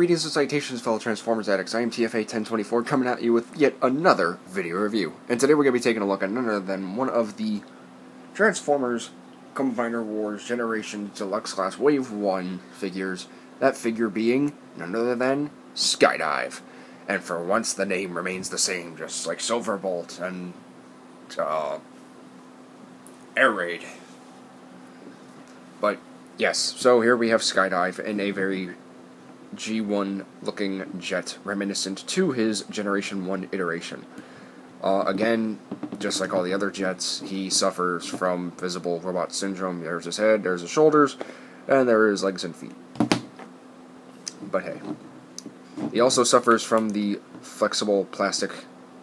Greetings and citations, fellow Transformers addicts. I am TFA1024 coming at you with yet another video review. And today we're going to be taking a look at none other than one of the Transformers Combiner Wars Generation Deluxe Class Wave 1 figures. That figure being none other than Skydive. And for once the name remains the same, just like Silverbolt and Air Raid. But yes, so here we have Skydive in a very G1 looking jet reminiscent to his Generation 1 iteration. Again, just like all the other jets, he suffers from visible robot syndrome. There's his head, there's his shoulders, and there are his legs and feet. But hey. He also suffers from the flexible plastic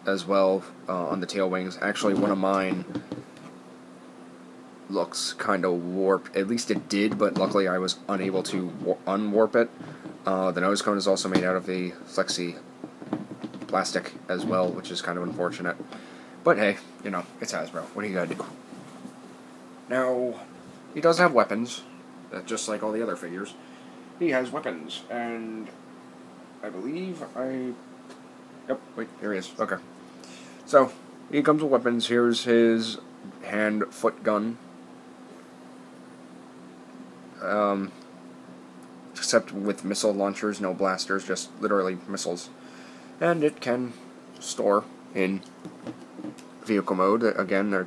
as well on the tail wings. Actually, one of mine looks kind of warped. At least it did, but luckily I was unable to unwarp it. The nose cone is also made out of the flexi plastic as well, which is kind of unfortunate. But hey, you know, it's Hasbro. What do you gotta do? Now, he does have weapons, just like all the other figures. He has weapons, and I believe Yep, wait, here he is. Okay. So, he comes with weapons. Here's his hand-foot gun. Except with missile launchers, no blasters, just literally missiles. And it can store in vehicle mode. Again, there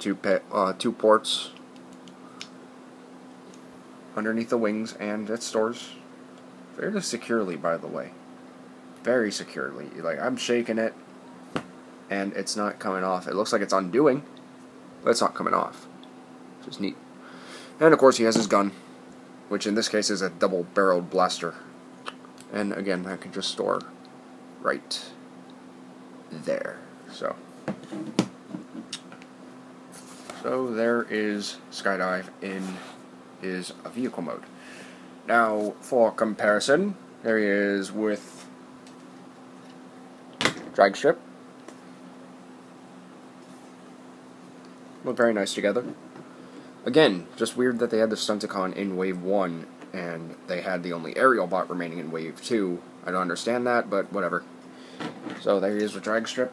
are two ports underneath the wings, and it stores fairly securely, by the way. Very securely. Like, I'm shaking it, and it's not coming off. It looks like it's undoing, but it's not coming off. Which is neat. And, of course, he has his gun, which in this case is a double-barreled blaster. And again, I can just store right there. So there is Skydive in his vehicle mode. Now, for comparison, there he is with Drag Strip. Look very nice together. Again, just weird that they had the Stunticon in Wave 1, and they had the only aerial bot remaining in Wave 2. I don't understand that, but whatever. So there he is with Drag Strip.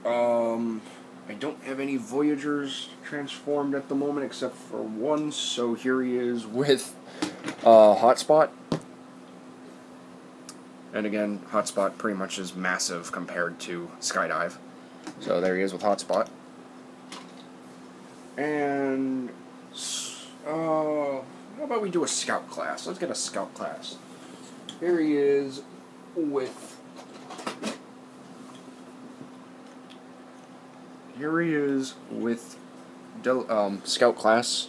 I don't have any Voyagers transformed at the moment, except for one, so here he is with Hotspot. And again, Hotspot pretty much is massive compared to Skydive. So there he is with Hotspot. And, how about we do a Scout class? Let's get a Scout class. Here he is with... Scout class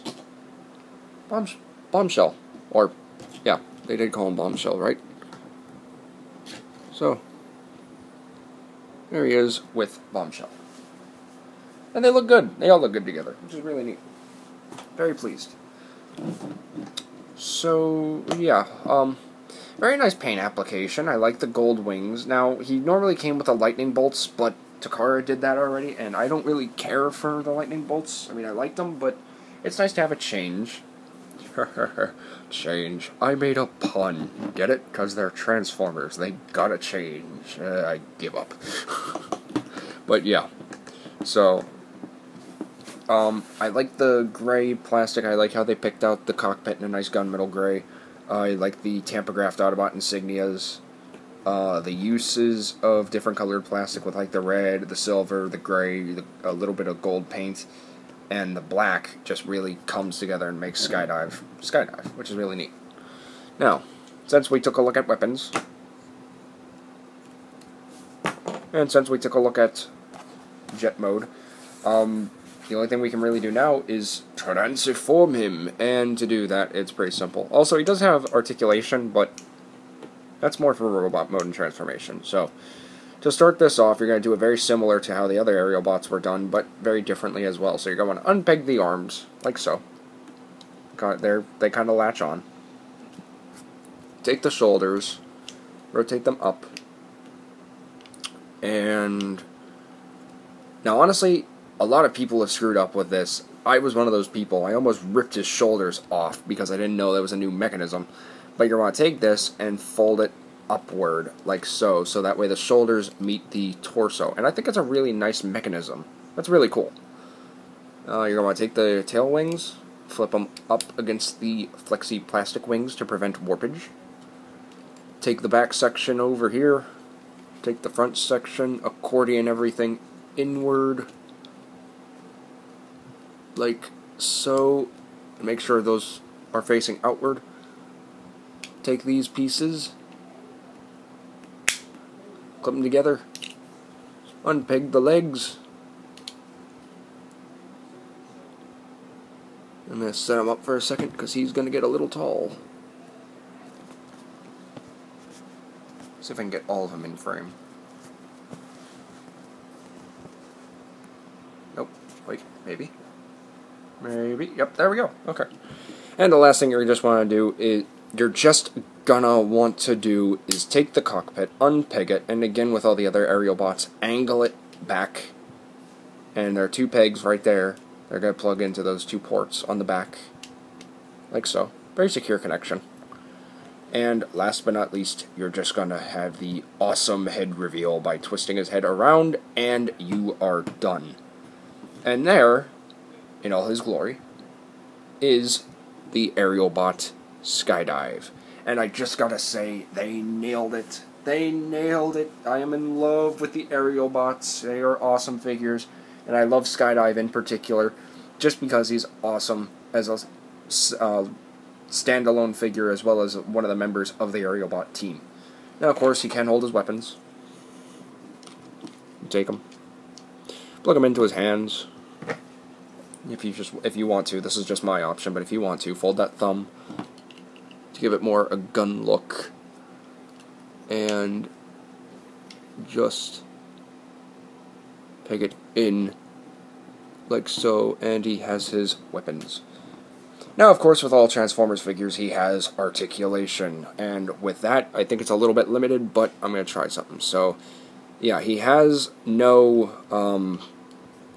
Bombshell. Or, yeah, they did call him Bombshell, right? So, there he is with Bombshell. And they look good. They all look good together, which is really neat. Very pleased. So, yeah, very nice paint application. I like the gold wings. Now, he normally came with the lightning bolts, but Takara did that already, and I don't really care for the lightning bolts. I mean, I like them, but it's nice to have a change. Change. I made a pun. Get it? Because they're Transformers. They gotta change. I give up. But, yeah. So... I like the gray plastic. I like how they picked out the cockpit in a nice gunmetal gray. I like the Tampographed Autobot insignias. The uses of different colored plastic with like the red, the silver, the gray, a little bit of gold paint, and the black just really comes together and makes Skydive, which is really neat. Now, since we took a look at weapons, and since we took a look at jet mode, the only thing we can really do now is transform him, and to do that, it's pretty simple. Also, he does have articulation, but that's more for robot mode and transformation. So, to start this off, you're going to do it very similar to how the other aerial bots were done, but very differently as well. So you're going to unpeg the arms, like so. They kind of latch on. Take the shoulders, rotate them up, and now honestly, a lot of people have screwed up with this. I was one of those people. I almost ripped his shoulders off because I didn't know that was a new mechanism. But you're going to take this and fold it upward, like so, so that way the shoulders meet the torso. And I think it's a really nice mechanism. That's really cool. You're going to take the tail wings, flip them up against the flexi plastic wings to prevent warpage. Take the back section over here, take the front section, accordion everything inward, like so. Make sure those are facing outward. Take these pieces, clip them together, unpeg the legs. I'm going to set him up for a second because he's going to get a little tall. See if I can get all of them in frame. Nope. Wait, maybe. Maybe. Yep, there we go. Okay. And the last thing you just want to do is, you're just gonna want to do is take the cockpit, unpeg it, and again with all the other aerial bots, angle it back. And there are two pegs right there. They're going to plug into those two ports on the back, like so. Very secure connection. And last but not least, you're just going to have the awesome head reveal by twisting his head around, and you are done. And there, in all his glory, is the aerial bot Skydive. And I just gotta say, they nailed it. They nailed it. I am in love with the aerial bots. They are awesome figures. And I love Skydive in particular, just because he's awesome as a standalone figure, as well as one of the members of the aerial bot team. Now, of course, he can hold his weapons. Take them, plug them into his hands. If you want to, this is just my option, but if you want to, fold that thumb to give it more a gun look, and just peg it in like so, and he has his weapons. Now, of course, with all Transformers figures, he has articulation, and with that, I think it's a little bit limited, but I'm going to try something. So, yeah, he has no,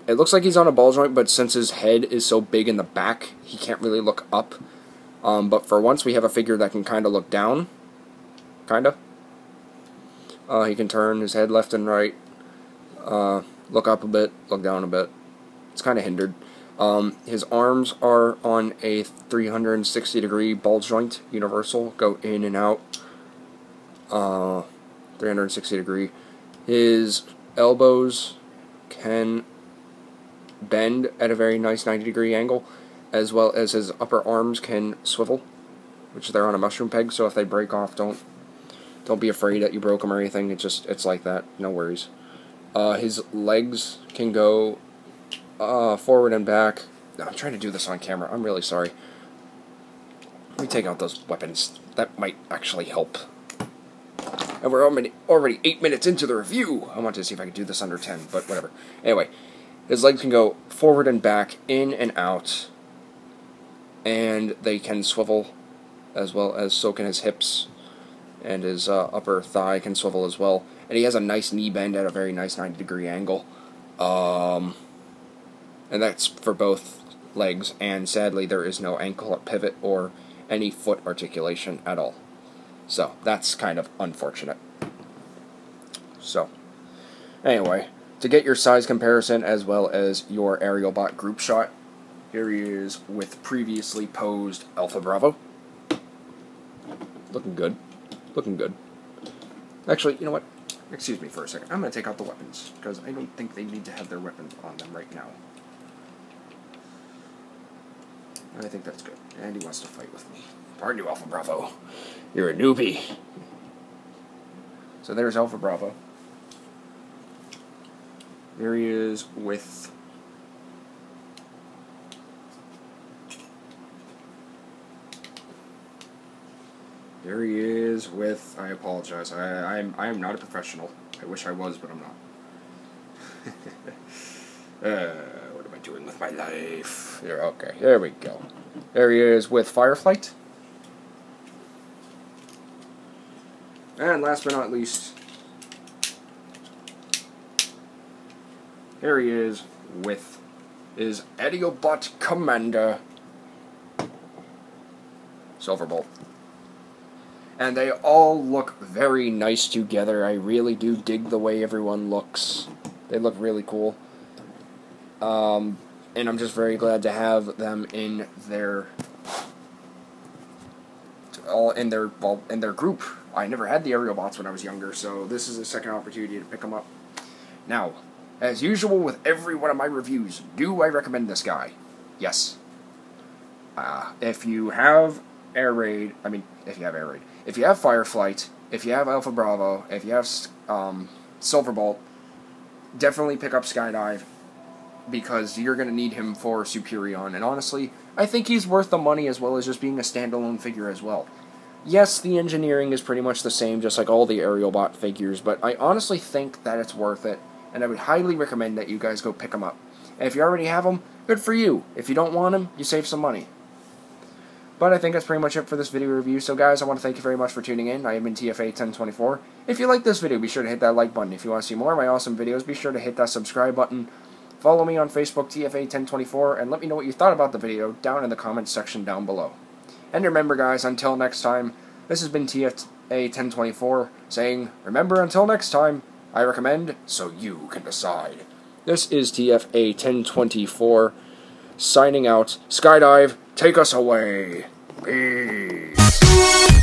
it looks like he's on a ball joint, but since his head is so big in the back, he can't really look up. But for once, we have a figure that can kind of look down. Kinda. He can turn his head left and right. Look up a bit, look down a bit. It's kind of hindered. His arms are on a 360-degree ball joint, universal. Go in and out. 360-degree. His elbows can bend at a very nice 90-degree angle, as well as his upper arms can swivel, which they're on a mushroom peg, so if they break off, don't be afraid that you broke them or anything. It's like that, no worries. His legs can go forward and back. I'm trying to do this on camera, I'm really sorry. Let me take out those weapons. That might actually help. And we're already 8 minutes into the review. I wanted to see if I could do this under 10, but whatever. Anyway, his legs can go forward and back, in and out, and they can swivel, as well as so can his hips, and his upper thigh can swivel as well. And he has a nice knee bend at a very nice 90-degree angle. And that's for both legs, and sadly there is no ankle pivot or any foot articulation at all. So, that's kind of unfortunate. So, anyway, to get your size comparison as well as your aerial bot group shot, here he is with previously posed Alpha Bravo. Looking good. Looking good. Actually, you know what? Excuse me for a second. I'm going to take out the weapons, because I don't think they need to have their weapons on them right now. I think that's good. And he wants to fight with me. Pardon you, Alpha Bravo. You're a newbie. So there's Alpha Bravo. There he is with... There he is with... I apologize. I am not a professional. I wish I was, but I'm not. What am I doing with my life? There, okay, there we go. There he is with Fireflight. And last but not least, here he is with his Adiobot Commander, Silverbolt. And they all look very nice together. I really do dig the way everyone looks. They look really cool. And I'm just very glad to have them in their group. I never had the aerial bots when I was younger, so this is a second opportunity to pick them up. Now, as usual with every one of my reviews, do I recommend this guy? Yes. If you have Air Raid, if you have Fireflight, if you have Alpha Bravo, if you have Silverbolt, definitely pick up Skydive, because you're going to need him for Superion, and honestly, I think he's worth the money as well as just being a standalone figure as well. Yes, the engineering is pretty much the same, just like all the aerial bot figures, but I honestly think that it's worth it, and I would highly recommend that you guys go pick him up. And if you already have him, good for you. If you don't want him, you save some money. But I think that's pretty much it for this video review. So guys, I want to thank you very much for tuning in. I have been TFA1024. If you like this video, be sure to hit that like button. If you want to see more of my awesome videos, be sure to hit that subscribe button. Follow me on Facebook, TFA1024, and let me know what you thought about the video down in the comments section down below. And remember guys, until next time, this has been TFA1024 saying, remember, until next time, I recommend so you can decide. This is TFA1024 signing out. Skydive, take us away. Peace.